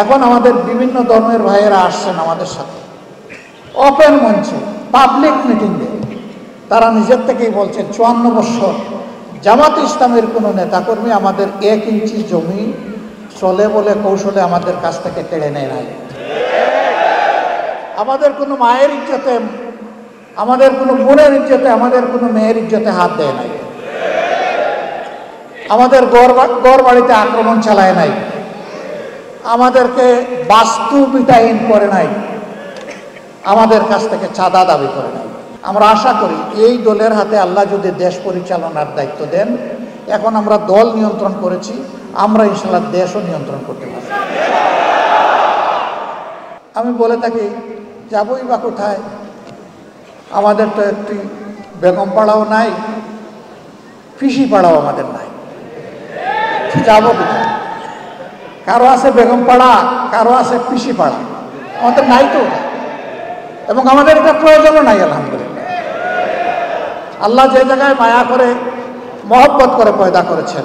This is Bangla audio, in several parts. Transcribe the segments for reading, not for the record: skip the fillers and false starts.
এখন আমাদের বিভিন্ন ধর্মের ভাইয়েরা আসছেন আমাদের সাথে ওপেন মঞ্চে পাবলিক মিটিংয়ে, তারা নিজের থেকেই বলছেন ৫৪ বছর জামাত ইসলামের কোনো নেতাকর্মী আমাদের ১ ইঞ্চি জমি চলে বলে কৌশলে আমাদের কাছ থেকে কেড়ে নেয় নাই। আমাদের কোনো মায়ের ইজ্জতে, আমাদের কোনো বোনের ইজ্জতে, আমাদের কোনো মেয়ের ইজ্জতে হাত দেয় নাই, আমাদের গড় বাড়িতে আক্রমণ চালায় নাই, আমাদেরকে বাস্তু বিটাহীন করে নাই, আমাদের কাছ থেকে চাঁদা দাবি করে নাই। আমরা আশা করি এই দলের হাতে আল্লাহ যদি দেশ পরিচালনার দায়িত্ব দেন, এখন আমরা দল নিয়ন্ত্রণ করেছি, আমরা ইনশাআল্লাহ দেশও নিয়ন্ত্রণ করতে পারি। আমি বলে থাকি যাবই বা কোথায়, আমাদের তো একটি বেগম পাড়াও নাই, পিসি পাড়াও আমাদের নাই, যাবো কোথায়? কারো আছে বেগম পাড়া, কারো আছে পিসি পাড়া, আমাদের নাই তো, এবং আমাদের এটা প্রয়োজনও নাই। আলহামদুলিল্লাহ, আল্লাহ যে জায়গায় মায়া করে মহব্বত করে পয়দা করেছেন,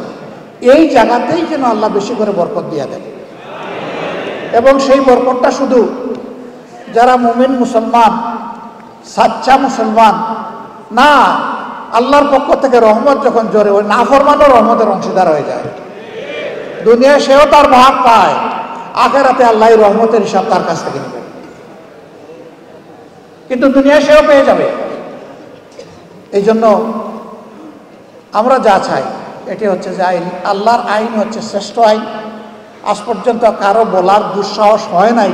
এই জায়গাতেই যেন আল্লাহ বেশি করে বরকত দিয়ে দেন, এবং সেই বরকতটা শুধু যারা মুমিন মুসলমান, সাচ্চা মুসলমান না, আল্লাহর পক্ষ থেকে রহমত যখন জোরে ওই নাফরমানও রহমতের অংশীদার হয়ে যায়। দুনিয়ায় সেও তার ভাগ পায়, আখেরাতে আল্লাহ রহমতের হিসাব তার কাছ থেকে নেবেন, কিন্তু দুনিয়ায় সেও পেয়ে যাবে। এই জন্য আমরা যা চাই এটি হচ্ছে যে আইন, আল্লাহর আইন হচ্ছে শ্রেষ্ঠ আইন। আজ পর্যন্ত কারো বলার দুঃসাহস হয় নাই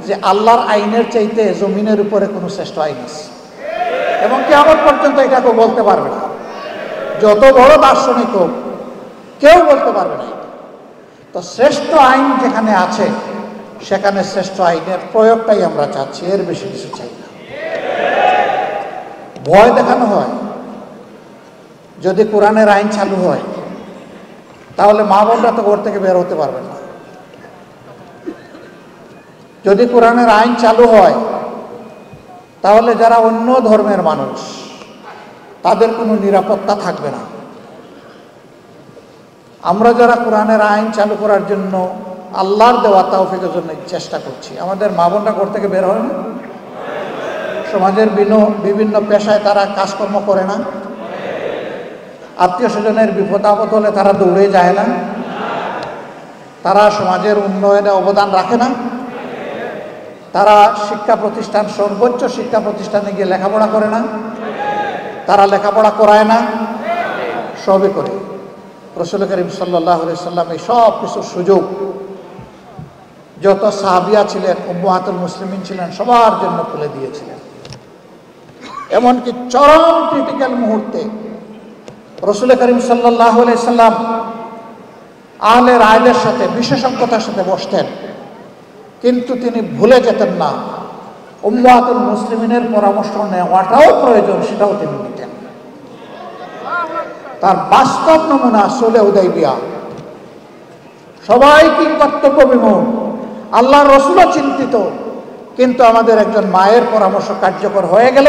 যে আল্লাহর আইনের চাইতে জমিনের উপরে কোনো শ্রেষ্ঠ আইন আছে, এবং কিয়ামত পর্যন্ত এটা কেউ বলতে পারবে না। যত বড় দার্শনিক হোক, কেউ বলতে পারবে না। তো শ্রেষ্ঠ আইন যেখানে আছে সেখানে শ্রেষ্ঠ আইনের প্রয়োগটাই আমরা চাচ্ছি, এর বেশি কিছু চাই না। ভয় দেখানো হয়, যদি কোরআনের আইন চালু হয় তাহলে মা বোনরা তো ঘর থেকে বের হতে পারবে না। যদি কোরআনের আইন চালু হয় তাহলে যারা অন্য ধর্মের মানুষ তাদের কোনো নিরাপত্তা থাকবে না। আমরা যারা কোরআনের আইন চালু করার জন্য আল্লাহর দেওয়া তৌফিকের জন্য চেষ্টা করছি, আমাদের মা বোনরা ঘর থেকে বের হয় না, সমাজের বিভিন্ন পেশায় তারা কাজকর্ম করে না, আত্মীয় স্বজনের বিপদ আপদ হলে তারা দৌড়ে যায় না, তারা সমাজের উন্নয়নে অবদান রাখে না, তারা শিক্ষা প্রতিষ্ঠান, সর্বোচ্চ শিক্ষা প্রতিষ্ঠানে গিয়ে লেখাপড়া করে না, তারা লেখাপড়া করায় না, সবই করে। রাসূল করিম সাল্লাল্লাহু আলাইহি সাল্লাম এই সব কিছু সুযোগ যত সাহাবিয়া ছিলেন, উম্মাহাতুল মুসলিমিন ছিলেন, সবার জন্য খুলে দিয়েছিলেন। এমনকি চরম ক্রিটিক্যাল মুহূর্তে রাসূল করিম সাল্লাল্লাহু আলাইহি সাল্লাম আহলে রায়দের সাথে, বিশেষজ্ঞতার সাথে বসতেন, কিন্তু তিনি ভুলে যেতেন না উম্মাহাতুল মুসলিমিনের পরামর্শ নেওয়াটাও প্রয়োজন, সেটাও তিনি নিতেন। তার বাস্তব নমুনা সুলহে হুদাইবিয়া। সবাই কি কর্তব্য বিমূঢ়, আল্লাহর রাসূলও চিন্তিত, কিন্তু আমাদের একজন মায়ের পরামর্শ কার্যকর হয়ে গেল,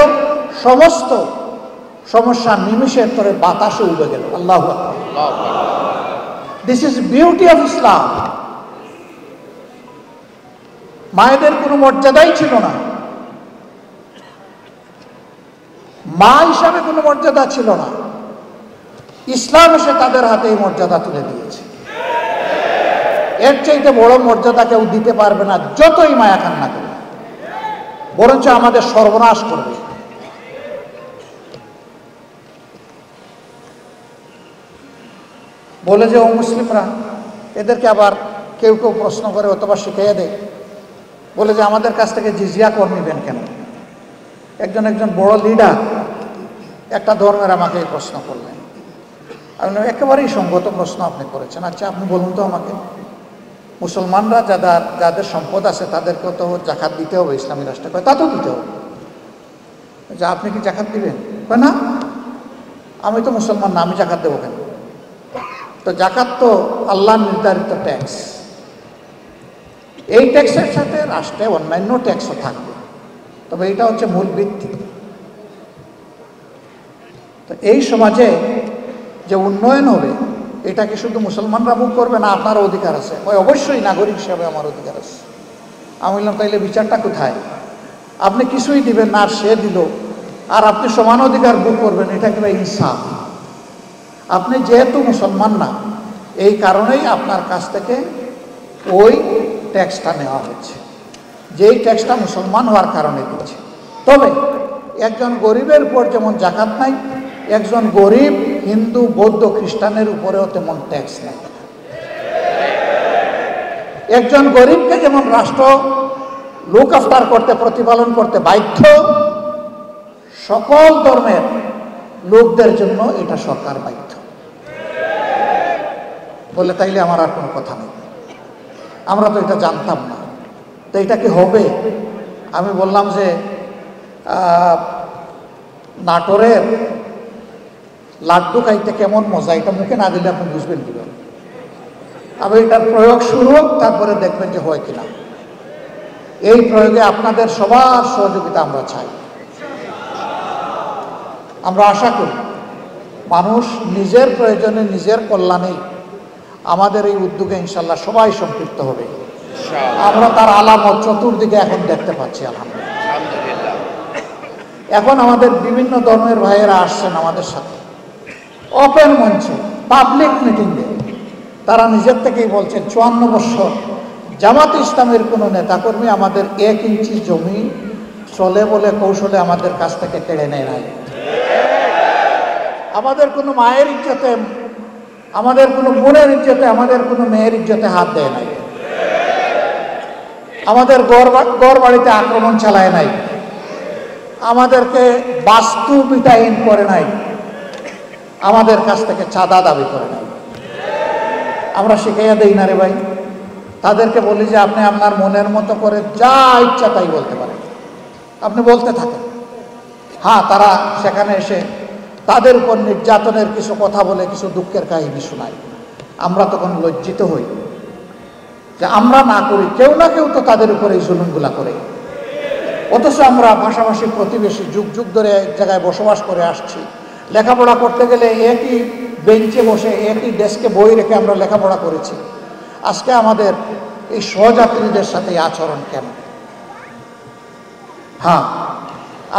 সমস্ত সমস্যা নিমিষের তরে বাতাসে উড়ে গেল। আল্লাহু আকবার। This is beauty of Islam. মায়েদের কোনো মর্যাদাই ছিল না, মা হিসাবে কোনো মর্যাদা ছিল না, ইসলাম এসে তাদের হাতে এই মর্যাদা তুলে দিয়েছে। এর চাইতে বড় মর্যাদা কেউ দিতে পারবে না, যতই মায়া কান্না করে, বরঞ্চ আমাদের সর্বনাশ করবে। বলে যে ও মুসলিমরা, এদেরকে আবার কেউ কেউ প্রশ্ন করে অথবা শিখিয়ে দেয়, বলে যে আমাদের কাছ থেকে জিজিয়া কর নিবেন কেন? একজন বড় লিডার একটা ধর্মের আমাকে এই প্রশ্ন করলেন। আমি একেবারেই সঙ্গত প্রশ্ন আপনি করেছেন। আচ্ছা আপনি বলুন তো আমাকে, মুসলমানরা যাদের সম্পদ আছে তাদেরকেও তো জাকাত দিতে হবে ইসলামী রাষ্ট্রে, তা তো দিতে হবে, যে আপনি কি জাকাত দিবেন? না, আমি তো মুসলমান না, আমি জাকাত দেবো কেন? তো জাকাত তো আল্লাহর নির্ধারিত ট্যাক্স, এই ট্যাক্সের সাথে রাষ্ট্রে অন্যান্য ট্যাক্সও থাকবে, তবে এটা হচ্ছে মূল ভিত্তি। তো এই সমাজে যে উন্নয়ন হবে এটা কি শুধু মুসলমানরা ভোগ করবে না আপনারও অধিকার আছে? ওই অবশ্যই নাগরিক হিসাবে আমার অধিকার আছে। আমি বললাম তাইলে বিচারটা কোথায়? আপনি কিছুই দিবেন না আর সে দিল, আর আপনি সমান অধিকার ভোগ করবেন, এটা কি ভাই ইনসাফ? আপনি যেহেতু মুসলমান না, এই কারণেই আপনার কাছ থেকে ওই ট্যাক্সটা নেওয়া হচ্ছে, যেই ট্যাক্সটা মুসলমান হওয়ার কারণে দিচ্ছে। তবে একজন গরিবের উপর যেমন জাকাত নাই, একজন গরিব হিন্দু বৌদ্ধ খ্রিস্টানের উপরেও তেমন ট্যাক্স নেই। একজন গরিবকে যেমন রাষ্ট্র লুক আফটার করতে, প্রতিপালন করতে বাধ্য, সকল ধর্মের লোকদের জন্য এটা সরকার বাধ্য। বলে তাইলে আমার আর কোনো কথা নেই, আমরা তো এটা জানতাম না, তো এটা কি হবে? আমি বললাম যে নাটোরের লাড্ডু খাইতে কেমন মজা, এটা মুখে না দিলে আপনি বুঝবেন কিভাবে? আবার এটার প্রয়োগ শুরু হোক, তারপরে দেখবেন যে হয় কিনা। এই প্রয়োগে আপনাদের সবার সহযোগিতা আমরা চাই। আমরা আশা করি মানুষ নিজের প্রয়োজনে, নিজের কল্যাণেই আমাদের এই উদ্যোগে ইনশাল্লাহ সবাই সম্পৃক্ত হবে। আমরা তার আলামত চতুর্দিকে এখন দেখতে পাচ্ছি আলহামদুলিল্লাহ। এখন আমাদের বিভিন্ন ধর্মের ভাইয়েরা আসছেন আমাদের সাথে ওপেন মঞ্চে, পাবলিক মিটিংয়ে। তারা নিজের থেকেই বলছেন 54 বছর জামাত ইসলামের কোনো নেতাকর্মী আমাদের 1 ইঞ্চি জমি চলে বলে কৌশলে আমাদের কাছ থেকে কেড়ে নেয় নাই। আমাদের কোনো মায়ের ইজ্জতে, আমাদের কোনো বোনের ইজ্জতে, আমাদের কোনো মেয়ের ইজ্জতে হাত দেয় নাই। আমাদের গড় বাড়িতে আক্রমণ চালায় নাই, আমাদেরকে বাস্তু বিটাহীন করে নাই, আমাদের কাছ থেকে চাঁদা দাবি করে নাই। আমরা শিখাইয়া দেই না রে ভাই। তাদেরকে বলি যে আপনি আপনার মনের মতো করে যা ইচ্ছা তাই বলতে পারেন, আপনি বলতে থাকেন। হ্যাঁ, তারা সেখানে এসে তাদের উপর নির্যাতনের কিছু কথা বলে কিছু দুঃখের কাহিনী শোনায়। আমরা তখন লজ্জিত হই যে আমরা না করি, কেউ না কেউ তো তাদের উপরে এই জুলুমগুলা করে। অথচ আমরা পাশাপাশি প্রতিবেশী, যুগ যুগ ধরে এক জায়গায় বসবাস করে আসছি। লেখাপড়া করতে গেলে একই বেঞ্চে বসে, একই ডেস্কে বই রেখে আমরা লেখাপড়া করেছি। আজকে আমাদের এই সহযাত্রীদের সাথে আচরণ কেন? হ্যাঁ,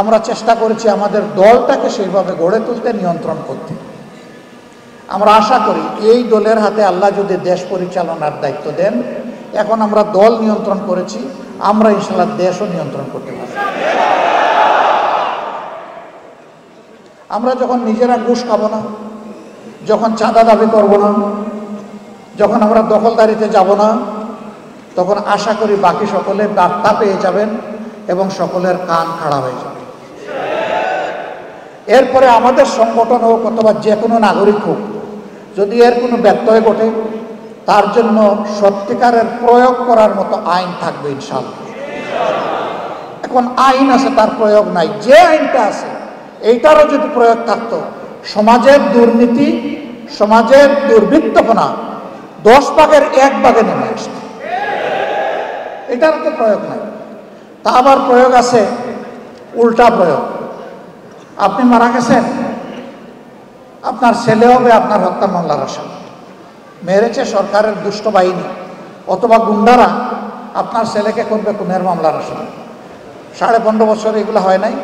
আমরা চেষ্টা করেছি আমাদের দলটাকে সেইভাবে গড়ে তুলতে, নিয়ন্ত্রণ করতে। আমরা আশা করি এই দলের হাতে আল্লাহ যদি দেশ পরিচালনার দায়িত্ব দেন, এখন আমরা দল নিয়ন্ত্রণ করেছি, আমরা ইনশাআল্লাহ দেশও নিয়ন্ত্রণ করতে পারি। আমরা যখন নিজেরা ঘুষ খাবো না, যখন চাঁদা দাবি করব না, যখন আমরা দখলদারিতে যাব না, তখন আশা করি বাকি সকলে বার্তা পেয়ে যাবেন এবং সকলের কান খাড়া হয়ে যাবে। এরপরে আমাদের সংগঠন হোক অথবা যে কোনো নাগরিক হোক, যদি এর কোনো ব্যত্যয় ঘটে, তার জন্য সত্যিকারের প্রয়োগ করার মতো আইন থাকবে ইনশাআল্লাহ। এখন আইন আছে, তার প্রয়োগ নাই। যে আইনটা আছে এইটারও যদি প্রয়োগ থাকতো, সমাজের দুর্নীতি, সমাজের দুর্বৃত্তপনা 10 ভাগের 1 ভাগে নেমে আসতো। এটার তো প্রয়োগ নাই। তা আবার প্রয়োগ আছে উল্টা প্রয়োগ। আপনি মারা গেছেন, আপনার ছেলে হবে আপনার হত্যা মামলার আসামি। মেরেছে সরকারের দুষ্ট বাহিনী অথবা গুন্ডারা, আপনার ছেলেকে করবে খুনের মামলার আসামি। 15.5 বছর এগুলো হয় নাই?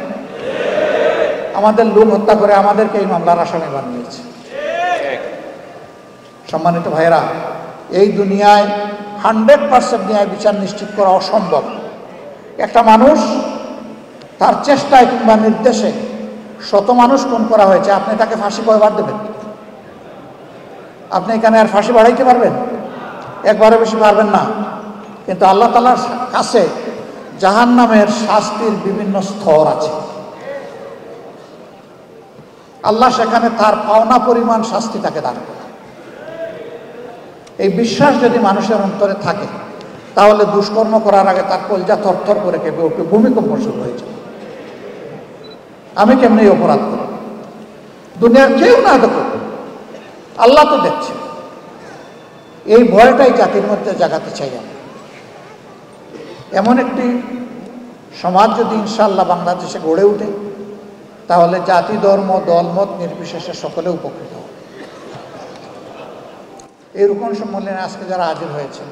আমাদের লোক হত্যা করে আমাদেরকে এই মামলার আসামি বানিয়েছে। সম্মানিত ভাইয়েরা, এই দুনিয়ায় 100% ন্যায় বিচার নিশ্চিত করা অসম্ভব। একটা মানুষ তার চেষ্টায় কিংবা নির্দেশে 100 মানুষ খুন করা হয়েছে, আপনি তাকে ফাঁসি কয়বার দেবেন? আপনি এখানে আর ফাঁসি বাড়াইতে পারবেন? একবারে বেশি পারবেন না। কিন্তু আল্লাহ তাআলার কাছে জাহান্নামের শাস্তির বিভিন্ন স্তর আছে। আল্লাহ সেখানে তার পাওনা পরিমাণ শাস্তি তাকে দান করে। এই বিশ্বাস যদি মানুষের অন্তরে থাকে, তাহলে দুষ্কর্ম করার আগে তার কলজা থরথর করে কেঁপে উঠে, ভূমিকম্প শুরু হয়ে যায়। আমি কেমনি অপরাধ করি? দুনিয়ার কেউ না দেখো, আল্লাহ তো দেখছে। এই ভয়টাই জাতির মধ্যে জাগাতে চাই আমি। এমন একটি সমাজ যদি ইনশাআল্লাহ বাংলাদেশে গড়ে ওঠে, তাহলে জাতি, ধর্ম, দলমত নির্বিশেষে সকলে উপকৃত হবে। এই রুকন সম্মেলনে আজকে যারা হাজির হয়েছে,